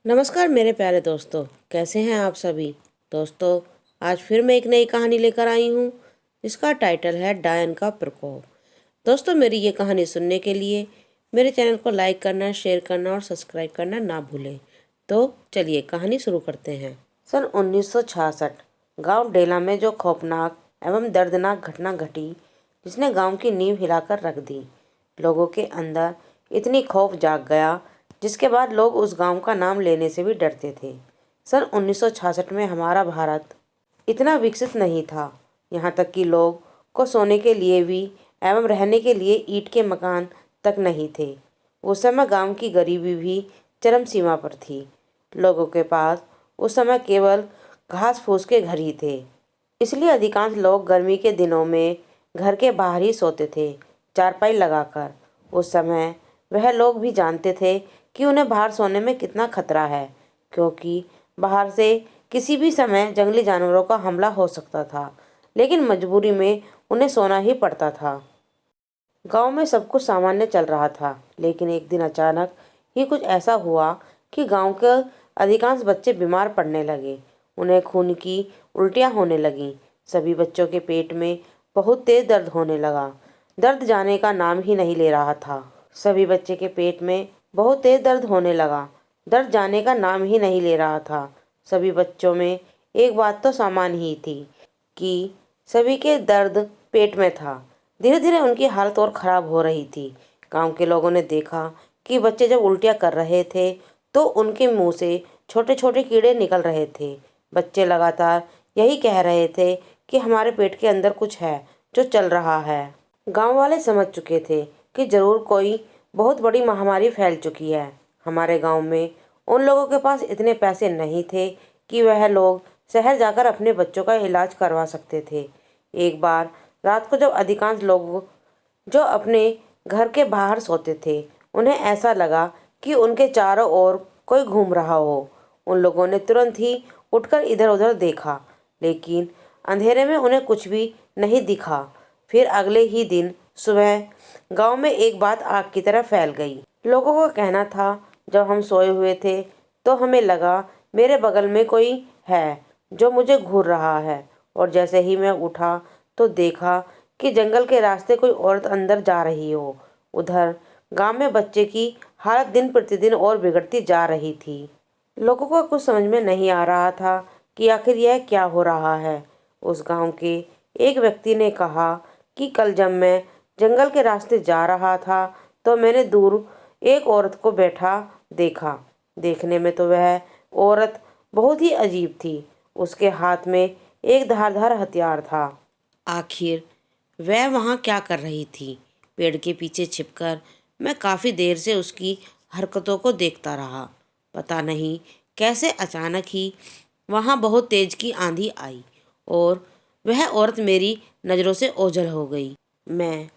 नमस्कार मेरे प्यारे दोस्तों, कैसे हैं आप सभी। दोस्तों, आज फिर मैं एक नई कहानी लेकर आई हूँ जिसका टाइटल है डायन का प्रकोप। दोस्तों, मेरी ये कहानी सुनने के लिए मेरे चैनल को लाइक करना, शेयर करना और सब्सक्राइब करना ना भूलें। तो चलिए कहानी शुरू करते हैं। सन 1966 गांव डेला में जो खौफनाक एवं दर्दनाक घटना घटी जिसने गांव की नींव हिलाकर रख दी। लोगों के अंदर इतनी खौफ जाग गया जिसके बाद लोग उस गांव का नाम लेने से भी डरते थे। सन 1966 में हमारा भारत इतना विकसित नहीं था, यहाँ तक कि लोग को सोने के लिए भी एवं रहने के लिए ईंट के मकान तक नहीं थे। उस समय गांव की गरीबी भी चरम सीमा पर थी। लोगों के पास उस समय केवल घास फूस के घर ही थे, इसलिए अधिकांश लोग गर्मी के दिनों में घर के बाहर ही सोते थे, चारपाई लगाकर। उस समय वह लोग भी जानते थे कि उन्हें बाहर सोने में कितना खतरा है, क्योंकि बाहर से किसी भी समय जंगली जानवरों का हमला हो सकता था, लेकिन मजबूरी में उन्हें सोना ही पड़ता था। गांव में सब कुछ सामान्य चल रहा था, लेकिन एक दिन अचानक ही कुछ ऐसा हुआ कि गांव के अधिकांश बच्चे बीमार पड़ने लगे। उन्हें खून की उल्टियां होने लगीं। सभी बच्चों के पेट में बहुत तेज दर्द होने लगा। दर्द जाने का नाम ही नहीं ले रहा था। सभी बच्चे के पेट में बहुत तेज दर्द होने लगा। दर्द जाने का नाम ही नहीं ले रहा था। सभी बच्चों में एक बात तो समान ही थी कि सभी के दर्द पेट में था। धीरे धीरे उनकी हालत और ख़राब हो रही थी। गांव के लोगों ने देखा कि बच्चे जब उल्टियाँ कर रहे थे तो उनके मुंह से छोटे छोटे कीड़े निकल रहे थे। बच्चे लगातार यही कह रहे थे कि हमारे पेट के अंदर कुछ है जो चल रहा है। गांव वाले समझ चुके थे कि ज़रूर कोई बहुत बड़ी महामारी फैल चुकी है। हमारे गांव में उन लोगों के पास इतने पैसे नहीं थे कि वह लोग शहर जाकर अपने बच्चों का इलाज करवा सकते थे। एक बार रात को जब अधिकांश लोग जो अपने घर के बाहर सोते थे, उन्हें ऐसा लगा कि उनके चारों ओर कोई घूम रहा हो। उन लोगों ने तुरंत ही उठकर इधर उधर देखा, लेकिन अंधेरे में उन्हें कुछ भी नहीं दिखा। फिर अगले ही दिन सुबह गांव में एक बात आग की तरह फैल गई। लोगों का कहना था, जब हम सोए हुए थे तो हमें लगा मेरे बगल में कोई है जो मुझे घूर रहा है, और जैसे ही मैं उठा तो देखा कि जंगल के रास्ते कोई औरत अंदर जा रही हो। उधर गांव में बच्चे की हालत दिन प्रतिदिन और बिगड़ती जा रही थी। लोगों को कुछ समझ में नहीं आ रहा था कि आखिर यह क्या हो रहा है। उस गांव के एक व्यक्ति ने कहा कि कल जब मैं जंगल के रास्ते जा रहा था तो मैंने दूर एक औरत को बैठा देखा। देखने में तो वह औरत बहुत ही अजीब थी। उसके हाथ में एक धारदार हथियार था। आखिर वह वहाँ क्या कर रही थी? पेड़ के पीछे छिपकर मैं काफ़ी देर से उसकी हरकतों को देखता रहा। पता नहीं कैसे अचानक ही वहाँ बहुत तेज की आंधी आई और वह औरत मेरी नज़रों से ओझल हो गई। मैं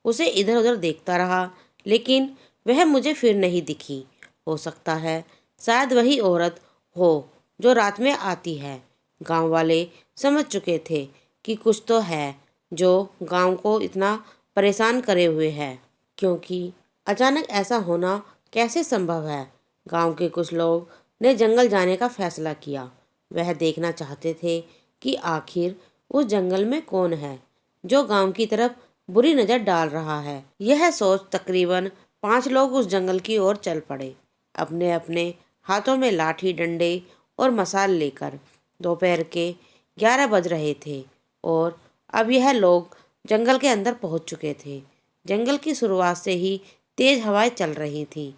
उसे इधर उधर देखता रहा, लेकिन वह मुझे फिर नहीं दिखी। हो सकता है शायद वही औरत हो जो रात में आती है। गांव वाले समझ चुके थे कि कुछ तो है जो गांव को इतना परेशान करे हुए है, क्योंकि अचानक ऐसा होना कैसे संभव है। गांव के कुछ लोग ने जंगल जाने का फैसला किया। वह देखना चाहते थे कि आखिर उस जंगल में कौन है जो गांव की तरफ बुरी नज़र डाल रहा है। यह सोच तकरीबन 5 लोग उस जंगल की ओर चल पड़े, अपने अपने हाथों में लाठी, डंडे और मसाल लेकर। दोपहर के 11 बज रहे थे और अब यह लोग जंगल के अंदर पहुंच चुके थे। जंगल की शुरुआत से ही तेज हवाएं चल रही थीं।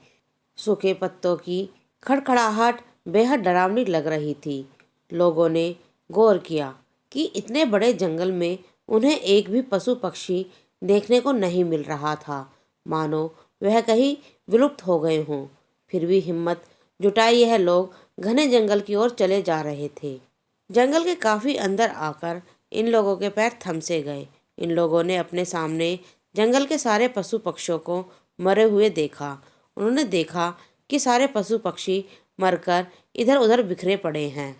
सूखे पत्तों की खड़खड़ाहट बेहद डरावनी लग रही थी। लोगों ने गौर किया कि इतने बड़े जंगल में उन्हें एक भी पशु पक्षी देखने को नहीं मिल रहा था, मानो वह कहीं विलुप्त हो गए हों। फिर भी हिम्मत जुटाई यह लोग घने जंगल की ओर चले जा रहे थे। जंगल के काफ़ी अंदर आकर इन लोगों के पैर थम से गए। इन लोगों ने अपने सामने जंगल के सारे पशु पक्षियों को मरे हुए देखा। उन्होंने देखा कि सारे पशु पक्षी मरकर इधर उधर बिखरे पड़े हैं।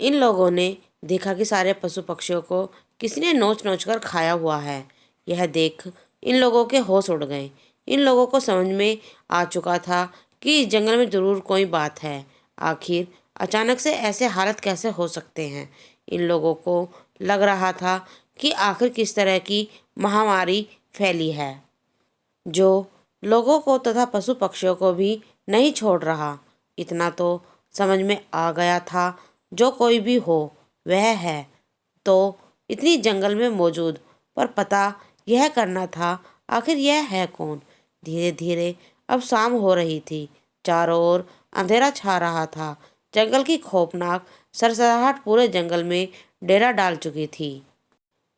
इन लोगों ने देखा कि सारे पशु पक्षियों को किसी ने नोच नोच कर खाया हुआ है। यह देख इन लोगों के होश उड़ गए। इन लोगों को समझ में आ चुका था कि इस जंगल में ज़रूर कोई बात है। आखिर अचानक से ऐसे हालत कैसे हो सकते हैं। इन लोगों को लग रहा था कि आखिर किस तरह की महामारी फैली है जो लोगों को तथा पशु पक्षियों को भी नहीं छोड़ रहा। इतना तो समझ में आ गया था, जो कोई भी हो वह है तो इतनी जंगल में मौजूद, पर पता यह करना था आखिर यह है कौन। धीरे धीरे अब शाम हो रही थी, चारों ओर अंधेरा छा रहा था। जंगल की खौफनाक सरसराहट पूरे जंगल में डेरा डाल चुकी थी।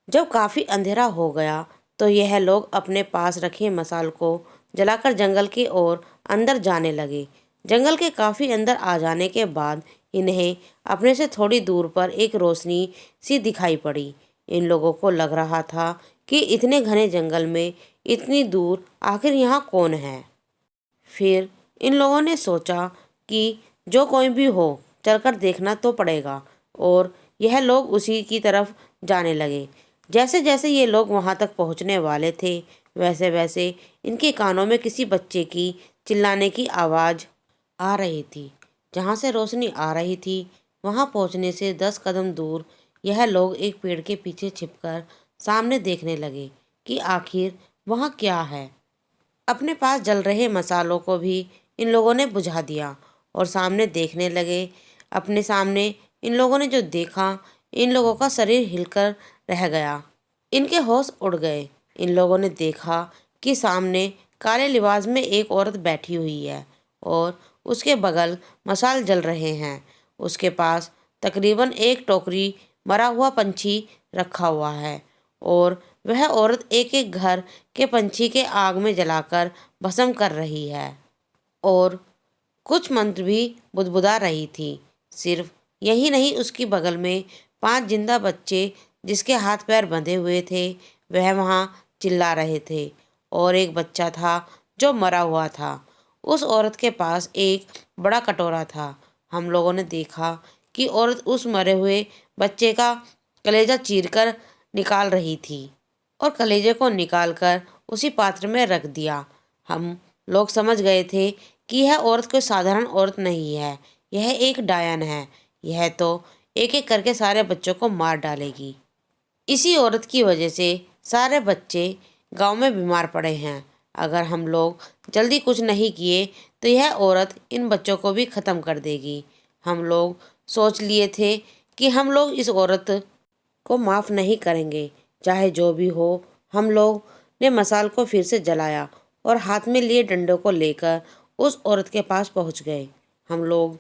जब काफी अंधेरा हो गया तो यह लोग अपने पास रखे मसाल को जलाकर जंगल की ओर अंदर जाने लगे। जंगल के काफी अंदर आ जाने के बाद इन्हें अपने से थोड़ी दूर पर एक रोशनी सी दिखाई पड़ी। इन लोगों को लग रहा था कि इतने घने जंगल में इतनी दूर आखिर यहाँ कौन है। फिर इन लोगों ने सोचा कि जो कोई भी हो चलकर देखना तो पड़ेगा, और यह लोग उसी की तरफ जाने लगे। जैसे जैसे ये लोग वहां तक पहुंचने वाले थे वैसे वैसे इनके कानों में किसी बच्चे की चिल्लाने की आवाज़ आ रही थी। जहाँ से रोशनी आ रही थी वहाँ पहुँचने से 10 कदम दूर यह लोग एक पेड़ के पीछे छिपकर सामने देखने लगे कि आखिर वहाँ क्या है। अपने पास जल रहे मसालों को भी इन लोगों ने बुझा दिया और सामने देखने लगे। अपने सामने इन लोगों ने जो देखा, इन लोगों का शरीर हिलकर रह गया, इनके होश उड़ गए। इन लोगों ने देखा कि सामने काले लिबास में एक औरत बैठी हुई है और उसके बगल मसाल जल रहे हैं। उसके पास तकरीबन एक टोकरी मरा हुआ पंछी रखा हुआ है और वह औरत एक एक घर के पंछी के आग में जलाकर भस्म कर रही है और कुछ मंत्र भी बुदबुदा रही थी। सिर्फ यही नहीं, उसकी बगल में 5 जिंदा बच्चे जिसके हाथ पैर बंधे हुए थे वह वहाँ चिल्ला रहे थे, और एक बच्चा था जो मरा हुआ था। उस औरत के पास एक बड़ा कटोरा था। हम लोगों ने देखा कि औरत उस मरे हुए बच्चे का कलेजा चीरकर निकाल रही थी और कलेजे को निकालकर उसी पात्र में रख दिया। हम लोग समझ गए थे कि यह औरत कोई साधारण औरत नहीं है, यह एक डायन है। यह तो एक एक करके सारे बच्चों को मार डालेगी। इसी औरत की वजह से सारे बच्चे गांव में बीमार पड़े हैं। अगर हम लोग जल्दी कुछ नहीं किए तो यह औरत इन बच्चों को भी ख़त्म कर देगी। हम लोग सोच लिए थे कि हम लोग इस औरत को माफ़ नहीं करेंगे, चाहे जो भी हो। हम लोग ने मसाल को फिर से जलाया और हाथ में लिए डंडों को लेकर उस औरत के पास पहुंच गए। हम लोग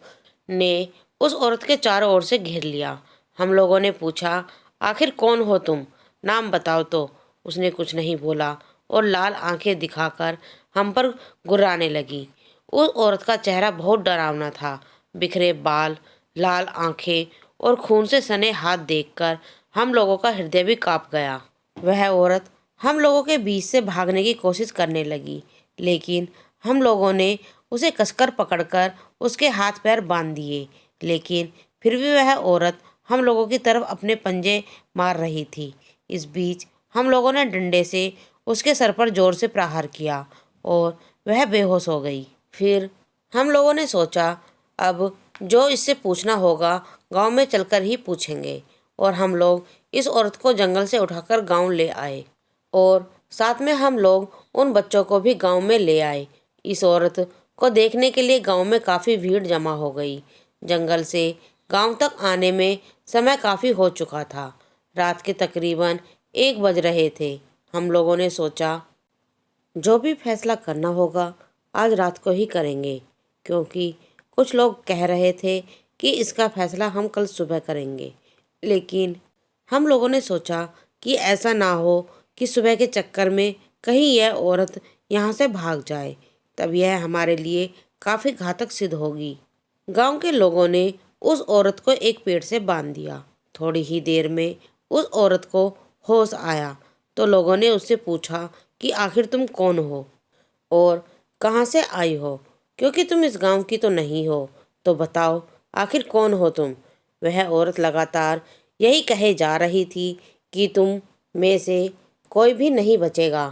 ने उस औरत के चारों ओर से घेर लिया। हम लोगों ने पूछा, आखिर कौन हो तुम, नाम बताओ तो। उसने कुछ नहीं बोला और लाल आंखें दिखाकर हम पर गुर्राने लगी। उस औरत का चेहरा बहुत डरावना था। बिखरे बाल, लाल आंखें और खून से सने हाथ देखकर हम लोगों का हृदय भी कांप गया। वह औरत हम लोगों के बीच से भागने की कोशिश करने लगी, लेकिन हम लोगों ने उसे कसकर पकड़कर उसके हाथ पैर बांध दिए। लेकिन फिर भी वह औरत हम लोगों की तरफ अपने पंजे मार रही थी। इस बीच हम लोगों ने डंडे से उसके सर पर जोर से प्रहार किया और वह बेहोश हो गई। फिर हम लोगों ने सोचा, अब जो इससे पूछना होगा गांव में चलकर ही पूछेंगे, और हम लोग इस औरत को जंगल से उठाकर गांव ले आए और साथ में हम लोग उन बच्चों को भी गांव में ले आए। इस औरत को देखने के लिए गांव में काफ़ी भीड़ जमा हो गई। जंगल से गांव तक आने में समय काफ़ी हो चुका था। रात के तकरीबन 1 बज रहे थे। हम लोगों ने सोचा, जो भी फैसला करना होगा आज रात को ही करेंगे, क्योंकि कुछ लोग कह रहे थे कि इसका फैसला हम कल सुबह करेंगे। लेकिन हम लोगों ने सोचा कि ऐसा ना हो कि सुबह के चक्कर में कहीं यह औरत यहाँ से भाग जाए, तब यह हमारे लिए काफ़ी घातक सिद्ध होगी। गांव के लोगों ने उस औरत को एक पेड़ से बांध दिया। थोड़ी ही देर में उस औरत को होश आया तो लोगों ने उससे पूछा कि आखिर तुम कौन हो और कहाँ से आई हो, क्योंकि तुम इस गांव की तो नहीं हो, तो बताओ आखिर कौन हो तुम। वह औरत लगातार यही कहे जा रही थी कि तुम में से कोई भी नहीं बचेगा,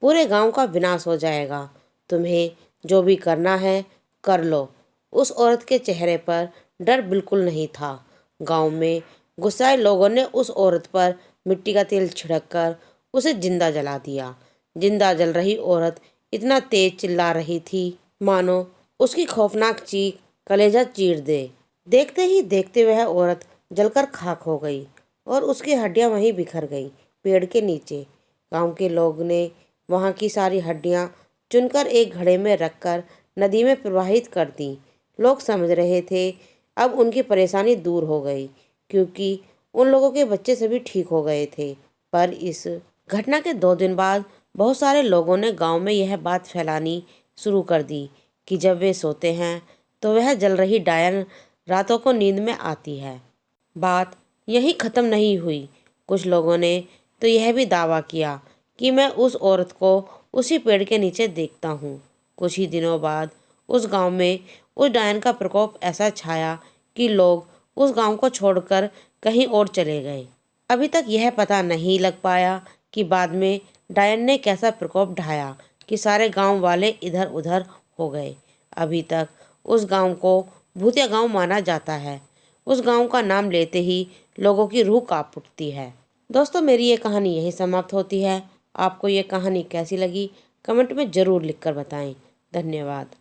पूरे गांव का विनाश हो जाएगा, तुम्हें जो भी करना है कर लो। उस औरत के चेहरे पर डर बिल्कुल नहीं था। गांव में गुस्साए लोगों ने उस औरत पर मिट्टी का तेल छिड़ककर उसे जिंदा जला दिया। जिंदा जल रही औरत इतना तेज चिल्ला रही थी मानो उसकी खौफनाक चीख कलेजा चीर दे। देखते ही देखते वह औरत जलकर खाक हो गई और उसकी हड्डियां वहीं बिखर गई पेड़ के नीचे। गांव के लोग ने वहां की सारी हड्डियां चुनकर एक घड़े में रखकर नदी में प्रवाहित कर दी। लोग समझ रहे थे अब उनकी परेशानी दूर हो गई, क्योंकि उन लोगों के बच्चे सभी ठीक हो गए थे। पर इस घटना के 2 दिन बाद बहुत सारे लोगों ने गांव में यह बात फैलानी शुरू कर दी कि जब वे सोते हैं तो वह जल रही डायन रातों को नींद में आती है। बात यहीं ख़त्म नहीं हुई। कुछ लोगों ने तो यह भी दावा किया कि मैं उस औरत को उसी पेड़ के नीचे देखता हूँ। कुछ ही दिनों बाद उस गांव में उस डायन का प्रकोप ऐसा छाया कि लोग उस गांव को छोड़कर कहीं और चले गए। अभी तक यह पता नहीं लग पाया कि बाद में डायन ने कैसा प्रकोप ढाया कि सारे गांव वाले इधर उधर हो गए। अभी तक उस गांव को भूतिया गांव माना जाता है। उस गांव का नाम लेते ही लोगों की रूह कांप उठती है। दोस्तों, मेरी ये कहानी यहीं समाप्त होती है। आपको ये कहानी कैसी लगी कमेंट में ज़रूर लिखकर बताएं। धन्यवाद।